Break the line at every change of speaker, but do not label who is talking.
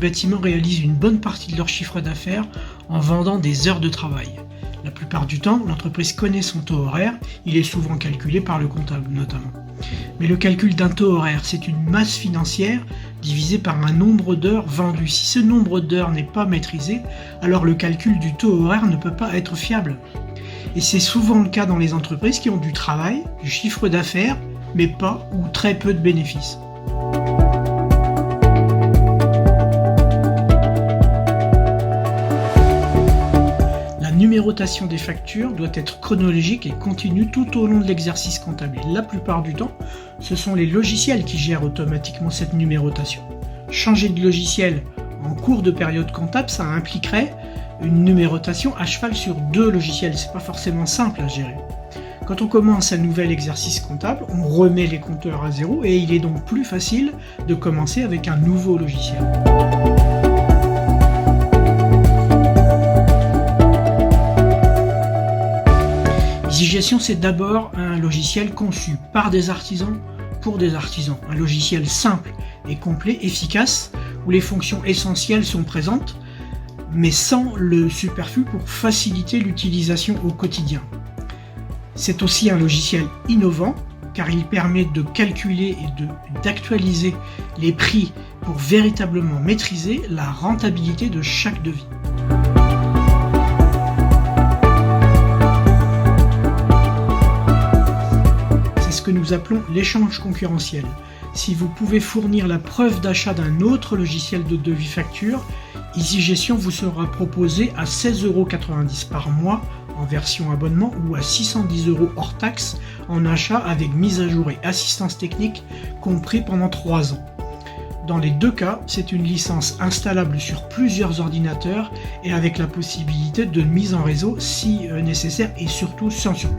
bâtiment réalisent une bonne partie de leur chiffre d'affaires en vendant des heures de travail. La plupart du temps, l'entreprise connaît son taux horaire, il est souvent calculé par le comptable notamment. Mais le calcul d'un taux horaire, c'est une masse financière divisée par un nombre d'heures vendues. Si ce nombre d'heures n'est pas maîtrisé, alors le calcul du taux horaire ne peut pas être fiable. Et c'est souvent le cas dans les entreprises qui ont du travail, du chiffre d'affaires, mais pas ou très peu de bénéfices. La numérotation des factures doit être chronologique et continue tout au long de l'exercice comptable. Et la plupart du temps, ce sont les logiciels qui gèrent automatiquement cette numérotation. Changer de logiciel en cours de période comptable, ça impliquerait une numérotation à cheval sur 2 logiciels. C'est pas forcément simple à gérer. Quand on commence un nouvel exercice comptable, on remet les compteurs à zéro et il est donc plus facile de commencer avec un nouveau logiciel. EasyGestion, c'est d'abord un logiciel conçu par des artisans pour des artisans. Un logiciel simple et complet, efficace, où les fonctions essentielles sont présentes, mais sans le superflu pour faciliter l'utilisation au quotidien. C'est aussi un logiciel innovant, car il permet de calculer et d'actualiser les prix pour véritablement maîtriser la rentabilité de chaque devis. C'est ce que nous appelons l'échange concurrentiel. Si vous pouvez fournir la preuve d'achat d'un autre logiciel de devis facture, EasyGestion vous sera proposé à 16,90 € par mois en version abonnement ou à 610 € hors taxe en achat avec mise à jour et assistance technique compris pendant 3 ans. Dans les 2 cas, c'est une licence installable sur plusieurs ordinateurs et avec la possibilité de mise en réseau si nécessaire et surtout sans surcoût.